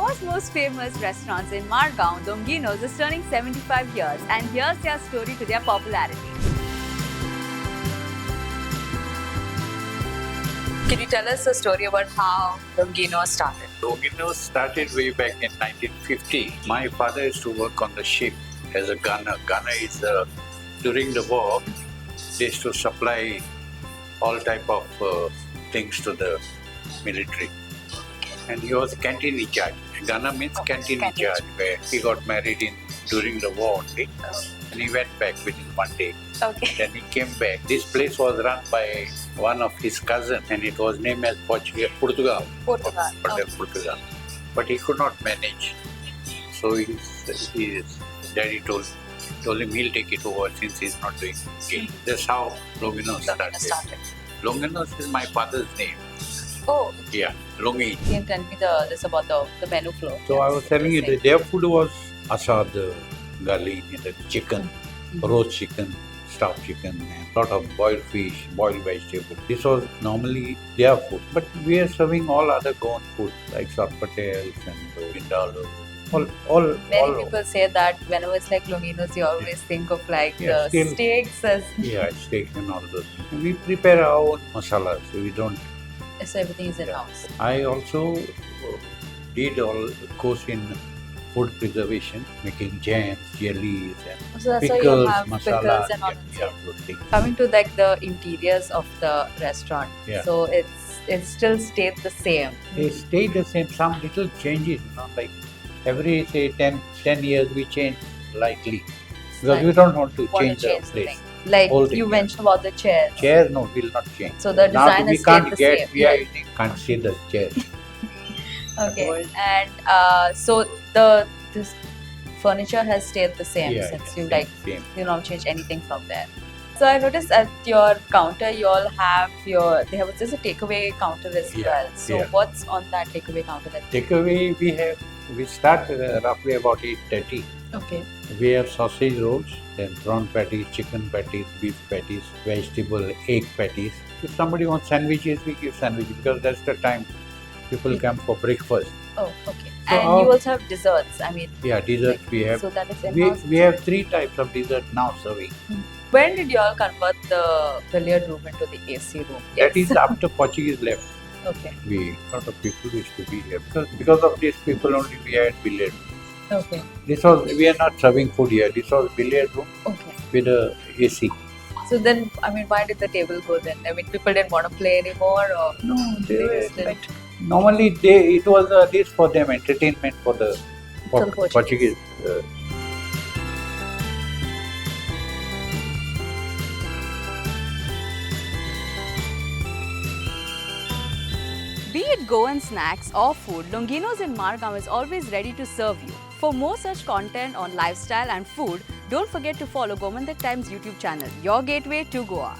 Goa's most famous restaurants in Margao, Longuinhos is turning 75 years, and here's their story to their popularity. Can you tell us a story about how Longuinhos started? Longuinhos started way back in 1950. My father used to work on the ship as a gunner. Gunner is during the war, they used to supply all type of things to the military. And he was canteen in charge. Gunner means canteen in charge, where he got married during the war only. And he went back within one day. Okay. Then he came back. This place was run by one of his cousins, and it was named as Portugal. Portugal. But he could not manage. So his daddy told him he'll take it over since he's not doing okay. That's how Longuinhos started. Longuinhos is my father's name. Oh. Yeah, Longuinho. Can you tell me this about the menu flow? So I was telling you that their food was asad, gali, chicken, roast chicken, stuffed chicken, and a lot of boiled fish, boiled vegetable. This was normally their food. But we are serving all other Goan food like sarpatels and vindaloo. Many people say that whenever it's like Longuinhos, you always think of like the steaks as... Yeah, steaks and all those things. We prepare our own masalas, so we don't... So everything is in-house. I also did all course in food preservation, making jams, jellies, and so that's pickles, why you have masala, pickles and all those things. Coming to like the interiors of the restaurant, so it's still stayed the same. It stayed the same. Some little changes, like every say 10 years we change slightly because we don't want to change the place. Like you mentioned about the chairs. Chairs, no, will not change. So the design is stayed the same. We can't see the chair. Okay, and so this furniture has stayed the same since you don't change anything from there. So I noticed at your counter you all have there's a takeaway counter as well. So what's on that takeaway counter? Takeaway we start roughly about 8:30. Okay. We have sausage rolls, then prawn patties, chicken patties, beef patties, vegetable, egg patties. If somebody wants sandwiches, we give sandwiches because that's the time people come for breakfast. Oh, okay. So and you also have desserts. Desserts we have. So that is in-house. We have 3 types of dessert now serving. When did you all convert the billiard room into the AC room? That is after Portuguese left. Okay. A lot of people used to be here because of these people only we had billiard. Okay. We are not serving food here. This was billiard room with a AC. So then, why did the table go then? People didn't want to play anymore, or no? Normally, it was this for them entertainment for the Portuguese. Be it Goan snacks or food, Longuinhos in Margao is always ready to serve you. For more such content on lifestyle and food, don't forget to follow Gomantak Times YouTube channel, your gateway to Goa.